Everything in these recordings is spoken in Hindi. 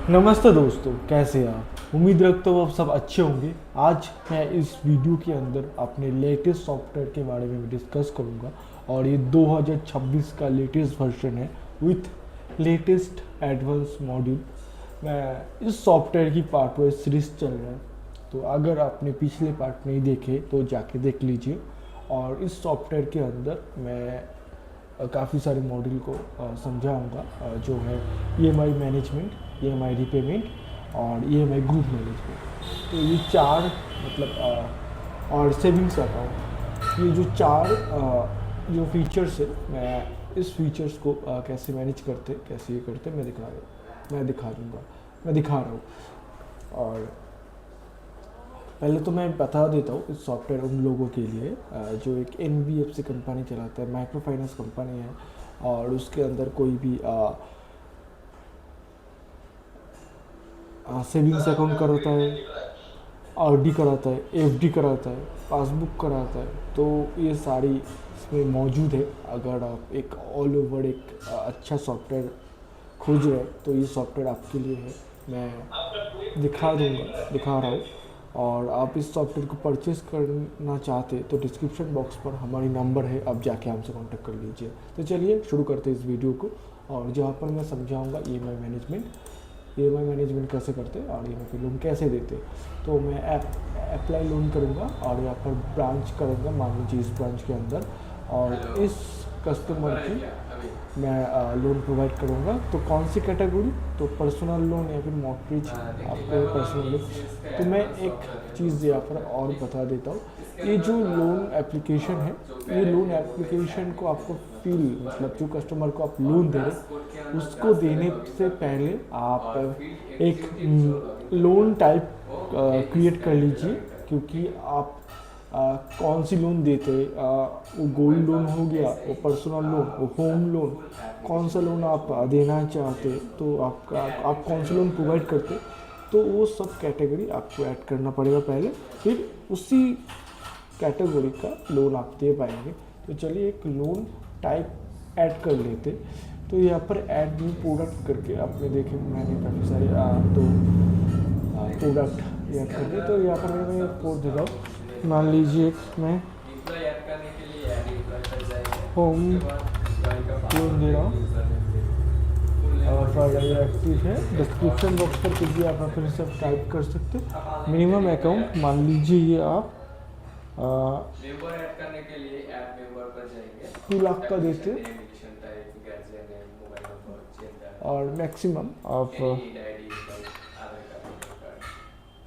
नमस्ते दोस्तों, कैसे हैं आप? उम्मीद रखता हूँ आप सब अच्छे होंगे। आज मैं इस वीडियो के अंदर अपने लेटेस्ट सॉफ्टवेयर के बारे में डिस्कस करूँगा और ये 2026 का लेटेस्ट वर्जन है विथ लेटेस्ट एडवांस मॉड्यूल। मैं इस सॉफ्टवेयर की पार्ट वाइज सीरीज चल रहा है, तो अगर आपने पिछले पार्ट नहीं देखे तो जाके देख लीजिए। और इस सॉफ्टवेयर के अंदर मैं काफ़ी सारे मॉड्यूल को समझाऊंगा, जो है ईएमआई मैनेजमेंट, ईएमआई रीपेमेंट और ईएमआई ग्रुप मैनेजमेंट। तो ये चार और सेविंग्स अकाउंट, ये जो चार जो फीचर्स है, मैं इस फीचर्स को कैसे मैनेज करते, कैसे ये करते, मैं दिखा रहा हूँ। और पहले तो मैं बता देता हूँ, इस सॉफ्टवेयर उन लोगों के लिए जो एक एनबीएफसी कंपनी चलाता है, माइक्रो फाइनेंस कंपनी है, और उसके अंदर कोई भी सेविंग्स अकाउंट कराता है, आरडी कराता है, एफडी कराता है, पासबुक कराता है, तो ये सारी इसमें मौजूद है। अगर आप एक ऑल ओवर एक अच्छा सॉफ्टवेयर खोज रहे हैं तो ये सॉफ्टवेयर आपके लिए है। मैं दिखा रहा हूँ। और आप इस सॉफ्टवेयर को परचेस करना चाहते तो डिस्क्रिप्शन बॉक्स पर हमारी नंबर है, आप जाके हमसे कांटेक्ट कर लीजिए। तो चलिए शुरू करते हैं इस वीडियो को, और जहाँ पर मैं समझाऊंगा ईएमआई मैनेजमेंट कैसे करते हैं और ईएमआई पे लोन कैसे देते। तो मैं अप्लाई लोन करूँगा और यहाँ पर ब्रांच करूँगा, मान लीजिए इस ब्रांच के अंदर, और इस कस्टमर की मैं लोन प्रोवाइड करूँगा। तो कौन सी कैटेगरी, तो पर्सनल लोन या फिर मॉर्टगेज, आपको पर्सनल लोन। तो मैं एक चीज़ यहाँ पर और बता देता हूँ, ये जो लोन एप्लीकेशन है, ये लोन एप्लीकेशन को आपको मतलब जो कस्टमर को आप लोन दे रहे उसको देने से पहले आप एक लोन टाइप क्रिएट कर लीजिए। क्योंकि आप कौन सी लोन देते, वो गोल्ड लोन हो गया, वो पर्सनल लोन, वो होम लोन, कौन सा लोन आप देना चाहते, तो आप कौन सा लोन प्रोवाइड करते, तो वो सब कैटेगरी आपको ऐड करना पड़ेगा पहले, फिर उसी कैटेगरी का लोन आप दे पाएंगे। तो चलिए एक लोन टाइप ऐड कर लेते। तो यहाँ पर ऐड न्यू प्रोडक्ट करके आपने देखे, मैंने काफ़ी सारे तो प्रोडक्ट ऐड कर दिए। तो यहाँ पर मैं कोड दे रहा हूँ, मान लीजिए मैं होम लोन दे रहा हूँ और फाइल एक्टिव है। डिस्क्रिप्शन बॉक्स पर कुछ भी आप अपने सब टाइप कर सकते हो। मिनिमम अकाउंट मान लीजिए ये आप मेंबर ऐड करने के लिए ऐप मेंबर पर जाएंगे, 2 लाख का देते, और मैक्सिमम आप 1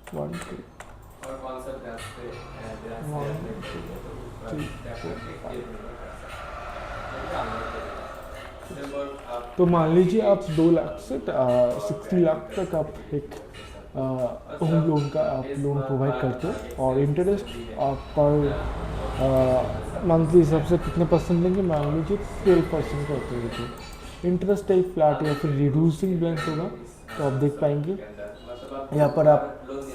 2 और कौन सा ब्रांच पे 1 2 3 4 तो मान लीजिए आप 2 लाख से 60 लाख तक आप एक होम लोन का आप लोन प्रोवाइड करते हो। और इंटरेस्ट आप पर मंथली हिसाब से कितने परसेंट लेंगे, मान लीजिए 12% करते हो। इंटरेस्ट टाइप फ्लैट या फिर रिड्यूसिंग बैंक होगा, तो आप देख पाएंगे यहाँ पर आप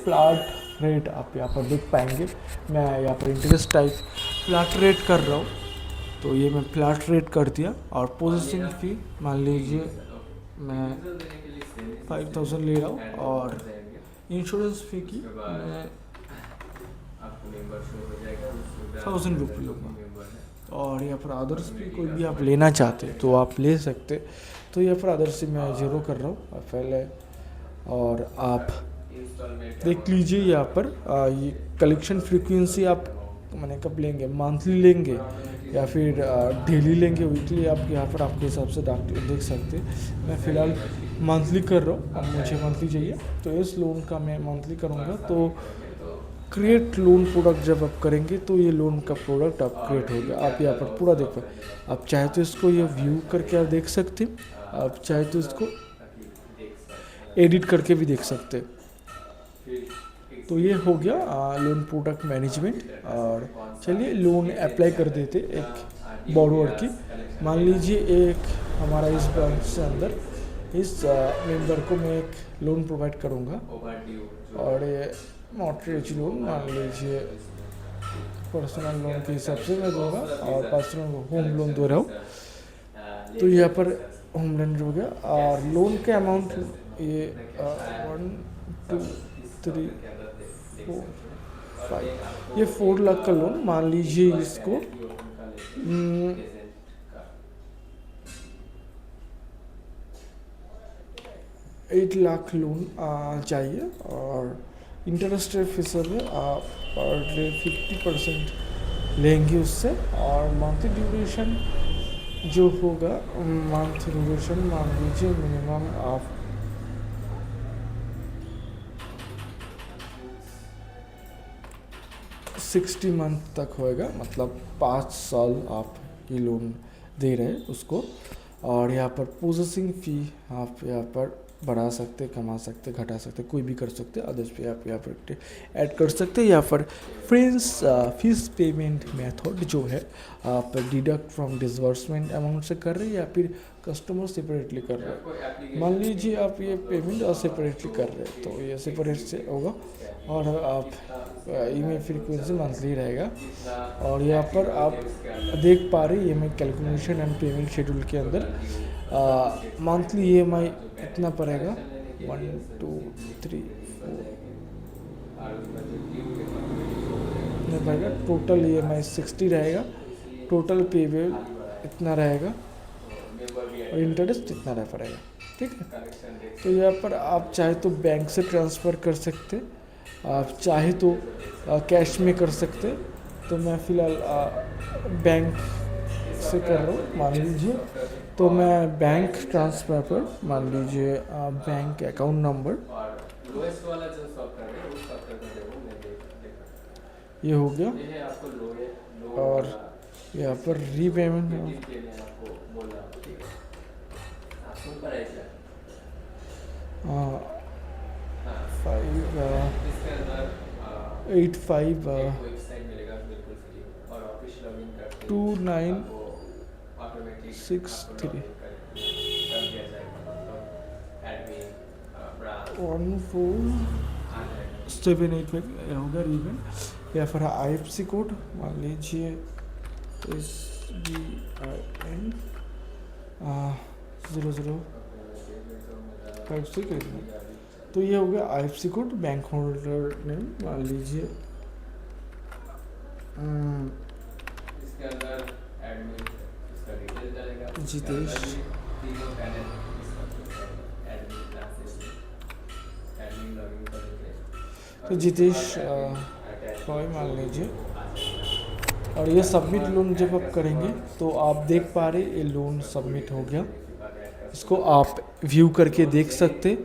फ्लैट रेट आप यहाँ पर देख पाएंगे। मैं यहाँ पर इंटरेस्ट टाइप फ्लैट रेट कर रहा हूँ, तो ये मैं फ्लैट रेट कर दिया। और प्रोसेसिंग फ़ी मान लीजिए मैं 5000 ले रहा हूँ, और इंश्योरेंस फ़ी की मैं 1000 रुपये लूँगा। और यहाँ पर अदर्स भी कोई भी आप लेना चाहते तो आप ले सकते। तो यहाँ पर अदर्स से मैं 0 कर रहा हूँ पहले, और आप देख लीजिए यहाँ पर ये कलेक्शन फ्रीक्वेंसी आप मैंने कब लेंगे, मंथली लेंगे या फिर डेली लेंगे, वीकली, आप यहाँ पर आपके हिसाब से देख सकते। मैं फ़िलहाल मंथली कर रहा हूँ, अब मुझे मंथली चाहिए, तो इस लोन का मैं मंथली करूँगा। तो क्रिएट लोन प्रोडक्ट जब आप करेंगे तो ये लोन का प्रोडक्ट आप क्रिएट हो गया। आप यहाँ पर पूरा देख पाए, आप चाहे तो इसको ये व्यू करके आप देख सकते, आप चाहे तो इसको एडिट करके भी देख सकते। तो ये हो गया लोन प्रोडक्ट मैनेजमेंट। और चलिए लोन अप्लाई कर देते एक बोरोवर की। मान लीजिए एक हमारा इस ब्रांच से अंदर इस मेंबर को मैं एक लोन प्रोवाइड करूँगा, और ये मॉर्टगेज लोन मान लीजिए पर्सनल लोन के हिसाब से मैं दूँगा, और पर्सनल होम लोन दे रहा हूँ। तो यहाँ पर होम लोन हो गया, और लोन के अमाउंट ये अपने कैसा है 1 2 सब इस 3 डॉक्यूमेंट के अंदर देख 4 सकते हैं। और 5 आपको ये 4 लाख का लोन मान लीजिए वाई इसको कैंडिडेट भी ओपन कर लेते हैं एजेंट का 8 लाख लोन चाहिए और इंटरेस्ट रेट फीसद है आप पर डे 50% लेंगे उससे और मंथली ड्यूरेशन जो होगा मंथ ड्यूरेशन मान लीजिए मिनिमम आप 60 मंथ तक होएगा, मतलब 5 साल आप ये लोन दे रहे हैं उसको। और यहाँ पर प्रोसेसिंग फ़ी आप यहाँ पर बढ़ा सकते, कमा सकते, घटा सकते, कोई भी कर सकते, अदर्स पे आप यहाँ पर ऐड कर सकते हैं। यहाँ पर फीस पेमेंट मेथड जो है आप डिडक्ट फ्रॉम डिसबर्समेंट अमाउंट से कर रहे हैं या फिर कस्टमर सेपरेटली कर रहे हैं। मान लीजिए आप ये पेमेंट सेपरेटली कर रहे हैं तो ये सेपरेट से होगा और आप ईएमआई फ्रीक्वेंसी मंथली रहेगा। और यहाँ पर आप देख पा रहे EMI calculation and payment schedule के अंदर मंथली ईएमआई इतना पड़ेगा 1 2 3 4 इतना पड़ेगा। टोटल ईएमआई 60 रहेगा, टोटल पेबल इतना रहेगा और इंटरेस्ट इतना रह पड़ेगा। ठीक है, तो यहाँ पर आप चाहे तो बैंक से ट्रांसफ़र कर सकते, आप चाहे तो कैश में कर सकते। तो मैं फ़िलहाल बैंक से कर रहा हूँ मान लीजिए, तो मैं बैंक ट्रांसफ़र पर मान लीजिए बैंक अकाउंट नंबर लोएस्ट वाला जो सॉफ्टवेयर है उस सॉफ्टवेयर का डेमो मैं देखा ये हो गया। ये है आपको लो और यहाँ पर रीपेमेंट मीटिंग के लिए आपको बोलना ठीक है आप सुन पर ऐसा 5 वेबसाइट मिलेगा बिल्कुल फ्री और ऑफिस लॉगिन करके 2963 ऑटोमेटिक कर दिया जाएगा मतलब एडमिन ब्रांच 14785 होगा रीवन। या फिर IFSC कोड मान लीजिए SBIN 0056। तो ये हो गया IFSC code. Bank holder name मान लीजिए इसके अंदर एडमिन इसका डिटेल डालेगा जितेश। तीनों panel admin classes admin login करेंगे तो जितेश रॉय मान लीजिए। और ये सबमिट लोन जब आप करेंगे तो आप देख पा रहे ये लोन सबमिट हो गया। इसको आप व्यू करके देख सकते,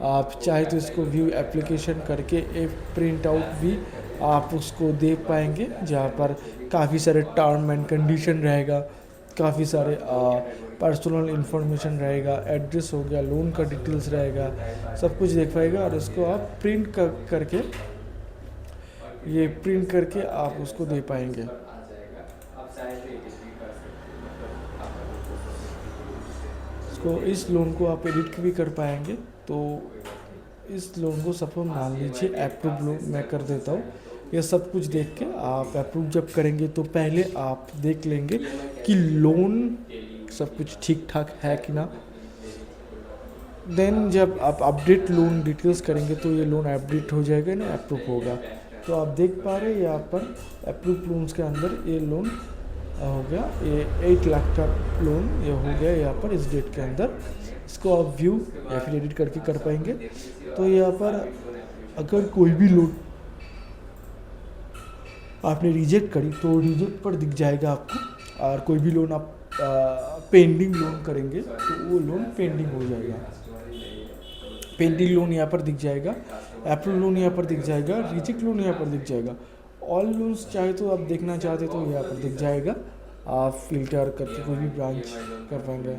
आप चाहे तो इसको व्यू एप्लीकेशन करके एक प्रिंट आउट भी आप उसको दे पाएंगे, जहाँ पर काफ़ी सारे टर्म एंड कंडीशन रहेगा, काफ़ी सारे पर्सनल इंफॉर्मेशन रहेगा, एड्रेस हो गया, लोन का डिटेल्स रहेगा, सब कुछ देख पाएगा। और इसको आप प्रिंट करके ये प्रिंट करके आप उसको दे पाएंगे। इसको इस लोन को आप एडिट भी कर पाएंगे। तो इस लोन को सपोज मान लीजिए अप्रूव लोन मैं कर देता हूँ। ये सब कुछ देख के आप अप्रूव जब करेंगे तो पहले आप देख लेंगे कि लोन सब कुछ ठीक ठाक है कि ना। देन जब आप अपडेट लोन डिटेल्स करेंगे तो ये लोन अपडेट हो जाएगा ना, अप्रूव होगा। तो आप देख पा रहे हैं यहाँ पर अप्रूव लोन्स के अंदर ये लोन हो गया, ये 8 लाख का लोन ये हो गया यहाँ पर इस डेट के अंदर। इसको आप व्यू या फिर एडिट करके कर पाएंगे। तो यहाँ पर अगर कोई भी लोन आपने रिजेक्ट करी तो रिजेक्ट पर दिख जाएगा आपको, और कोई भी लोन आप पेंडिंग लोन करेंगे तो वो लोन पेंडिंग हो जाएगा। पेंडिंग लोन यहाँ पर दिख जाएगा, अप्रूव लोन यहाँ पर दिख जाएगा, रिजेक्ट लोन यहाँ पर दिख जाएगा। ऑल लोन्स चाहे तो आप देखना चाहते तो यहाँ पर दिख जाएगा, आप फिल्टर करके कोई भी ब्रांच कर पाएंगे।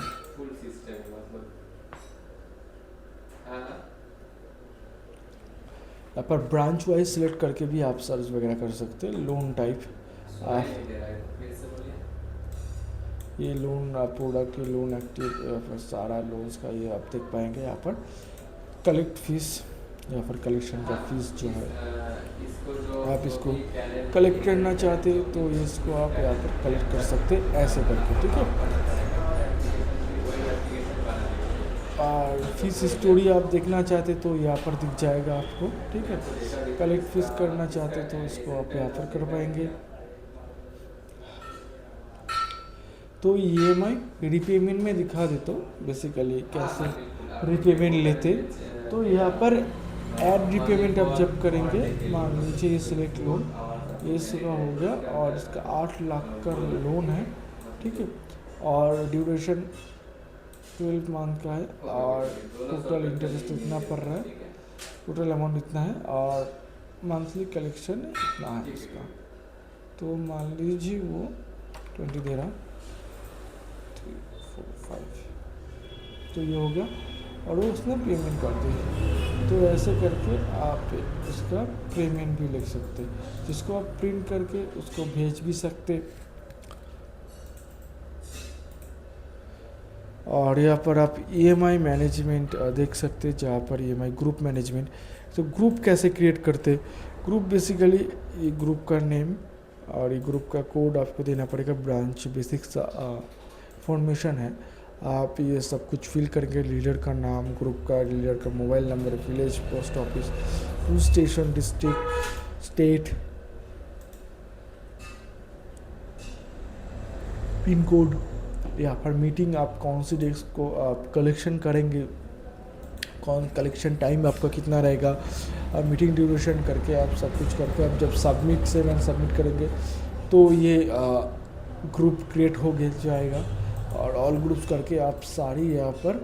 यहाँ पर ब्रांच वाइज सिलेक्ट करके भी आप सर्च वगैरह कर सकते हैं। लोन टाइप ये लोन प्रोडक्ट, ये लोन एक्टिव, सारा लोन्स का ये आप देख पाएंगे। यहाँ पर कलेक्ट फीस या फिर कलेक्शन का फीस जो है आप इसको कलेक्ट करना चाहते तो इसको आप यहाँ पर कलेक्ट कर सकते ऐसे करके, ठीक है। और फीस स्टोरी आप देखना चाहते तो यहाँ पर दिख जाएगा आपको, ठीक है। कलेक्ट फीस करना चाहते तो इसको आप यहाँ पर कर पाएंगे। तो EMI रिपेमेंट में दिखा देता हूँ बेसिकली कैसे रिपेमेंट लेते। तो यहाँ पर ऐड रिपेमेंट आप जब करेंगे, मान लीजिए ये सिलेक्ट लोन, ये इसका हो गया और इसका 8 लाख का लोन है, ठीक है। और ड्यूरेशन 12 मंथ का है और टोटल इंटरेस्ट इतना पड़ रहा है, टोटल अमाउंट इतना है और मंथली कलेक्शन इतना है इसका। तो मान लीजिए वो 20 दे रहा, 3 4 5, तो ये हो गया और वो उसने पेमेंट कर दी। तो ऐसे करके आप इसका पेमेंट भी लिख सकते, जिसको आप प्रिंट करके उसको भेज भी सकते। और यहाँ पर आप EMI मैनेजमेंट देख सकते, जहाँ पर EMI ग्रुप मैनेजमेंट। तो ग्रुप कैसे क्रिएट करते, ग्रुप बेसिकली ये ग्रुप का नेम और ये ग्रुप का कोड आपको देना पड़ेगा, ब्रांच बेसिक्स फॉर्मेशन है। आप ये सब कुछ फिल करेंगे, लीडर का नाम, ग्रुप का लीडर का mobile number, village, post office, police station, district, state, pin code, यहाँ पर मीटिंग आप कौन सी डेस्क को आप कलेक्शन करेंगे, कौन कलेक्शन टाइम आपका कितना रहेगा, और मीटिंग ड्यूरेशन करके आप सब कुछ करके आप जब सबमिट से मैंने सबमिट करेंगे तो ये ग्रुप क्रिएट हो जाएगा। और ऑल ग्रुप्स करके आप सारी यहाँ पर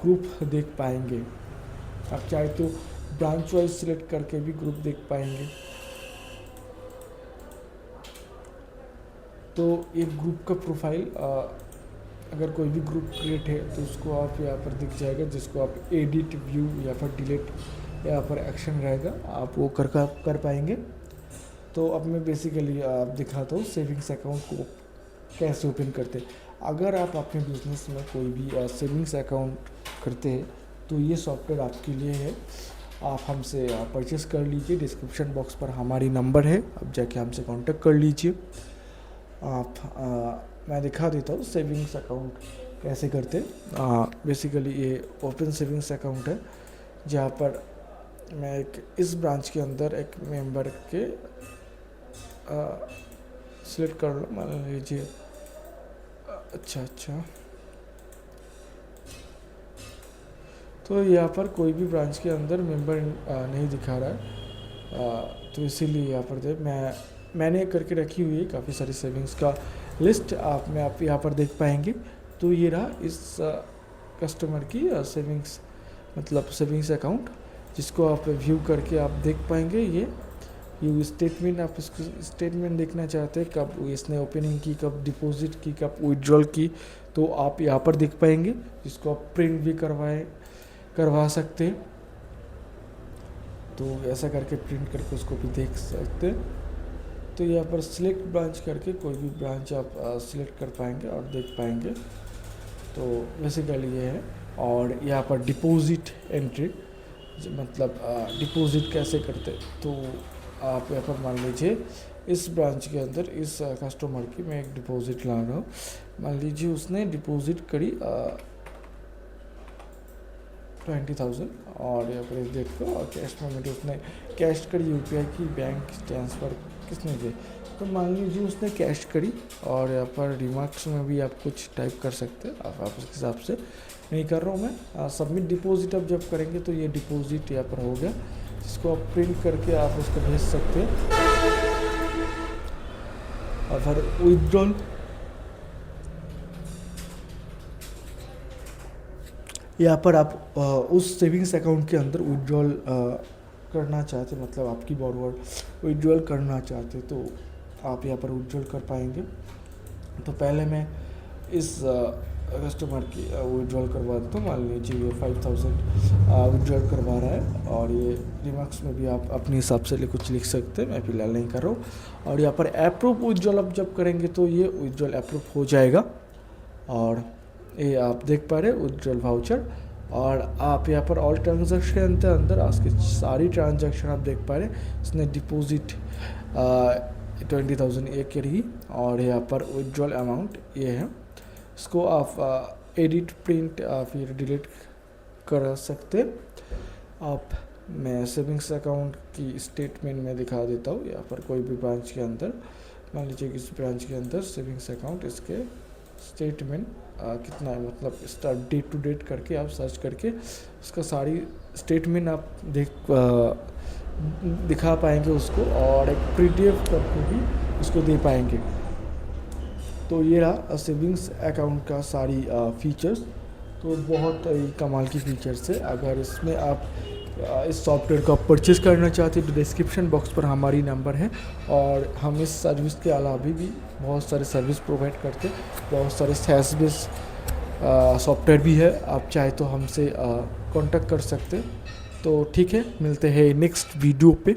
ग्रुप देख पाएंगे। आप चाहे तो ब्रांच वाइज सिलेक्ट करके भी ग्रुप देख पाएंगे। तो एक ग्रुप का प्रोफाइल अगर कोई भी ग्रुप क्रिएट है तो उसको आप यहाँ पर दिख जाएगा, जिसको आप एडिट, व्यू या फिर डिलीट यहाँ पर एक्शन रहेगा, आप वो कर पाएंगे। तो अब मैं बेसिकली आप दिखाता हूँ सेविंग्स अकाउंट को कैसे ओपन करते। अगर आप अपने बिजनेस में कोई भी सेविंग्स अकाउंट करते हैं तो ये सॉफ्टवेयर आपके लिए है। आप हमसे परचेस कर लीजिए, डिस्क्रिप्शन बॉक्स पर हमारी नंबर है, आप जाके हमसे कांटेक्ट कर लीजिए। मैं दिखा देता हूँ सेविंग्स अकाउंट कैसे करते। बेसिकली ये ओपन सेविंग्स अकाउंट है, जहाँ पर मैं एक इस ब्रांच के अंदर एक मेंबर के सिलेक्ट कर लो, मान लीजिए। अच्छा, तो यहाँ पर कोई भी ब्रांच के अंदर मेंबर नहीं दिखा रहा है, तो इसीलिए यहाँ पर मैंने करके रखी हुई है काफ़ी सारी सेविंग्स का लिस्ट, आप यहाँ पर देख पाएंगे। तो ये रहा इस कस्टमर की सेविंग्स, मतलब सेविंग्स अकाउंट, जिसको आप व्यू करके आप देख पाएंगे। ये स्टेटमेंट, आप इसको स्टेटमेंट देखना चाहते हैं, कब इसने ओपनिंग की, कब डिपॉजिट की, कब विड्रॉल की, तो आप यहाँ पर देख पाएंगे, जिसको आप प्रिंट भी करवा सकते हैं। तो ऐसा करके प्रिंट करके उसको भी देख सकते हैं। तो यहाँ पर सिलेक्ट ब्रांच करके कोई भी ब्रांच आप सिलेक्ट कर पाएंगे और देख पाएंगे। तो बेसिकली ये है। और यहाँ पर डिपॉजिट एंट्री, मतलब डिपॉजिट कैसे करते, तो आप यहाँ पर मान लीजिए इस ब्रांच के अंदर इस कस्टमर की मैं एक डिपॉजिट ला रहा हूँ। मान लीजिए उसने डिपॉजिट करी 20,000 और यहाँ पर इस डेट को, और कैश पेमेंट उसने कैश करी, UPI की, बैंक ट्रांसफ़र किसने दिए, तो मान लीजिए उसने कैश करी। और यहाँ पर रिमार्क्स में भी आप कुछ टाइप कर सकते हैं, आप उसके हिसाब से नहीं कर रहा हूँ मैं। सबमिट डिपॉजिट आप जब करेंगे तो ये डिपॉजिट यहाँ पर हो गया, जिसको आप प्रिंट करके आप उसको भेज सकते हैं। और फिर विड्रॉल, यहाँ पर आप उस सेविंग्स अकाउंट के अंदर विड्रॉल करना चाहते, मतलब आपकी बोरोवर विड्रॉल करना चाहते तो आप यहाँ पर विड्रॉल कर पाएंगे। तो पहले मैं इस कस्टमर की विड्रॉल करवा देता हूँ। मान लीजिए ये 5,000 विड्रॉल करवा रहा है, और ये रिमार्क्स में भी आप अपने हिसाब से कुछ लिख सकते हैं, मैं फिलहाल नहीं कर रहा हूँ। और यहाँ पर अप्रूव विड्रॉल आप जब करेंगे तो ये विड्रॉल अप्रूव हो जाएगा। और ये आप देख पा रहे हैं विड्रॉल वाउचर। और आप यहाँ पर ऑल ट्रांजैक्शन के अंदर आपकी सारी ट्रांजैक्शन आप देख पा रहे हैं। इसने डिपॉजिट 20,000 ये करी, और यहाँ पर विड्रॉल अमाउंट ये है। इसको आप एडिट, प्रिंट फिर डिलीट कर सकते। आप मैं सेविंग्स अकाउंट की स्टेटमेंट में दिखा देता हूँ, या फिर कोई भी ब्रांच के अंदर, मान लीजिए किसी ब्रांच के अंदर सेविंग्स अकाउंट, इसके स्टेटमेंट कितना है, मतलब इसका डेट टू डेट करके आप सर्च करके उसका सारी स्टेटमेंट आप दिखा पाएंगे उसको, और एक PDF करके भी उसको दे पाएंगे। तो ये रहा सेविंग्स अकाउंट का सारी फीचर्स। तो बहुत ही कमाल की फीचर्स है। अगर इसमें आप इस सॉफ्टवेयर को आप परचेज करना चाहते हैं तो डिस्क्रिप्शन बॉक्स पर हमारी नंबर है, और हम इस सर्विस के अलावा भी बहुत सारे सर्विस प्रोवाइड करते हैं। बहुत सारे SaaS बेस्ड सॉफ्टवेयर भी है, आप चाहे तो हमसे कांटेक्ट कर सकते हैं। तो ठीक है, मिलते हैं नेक्स्ट वीडियो पे।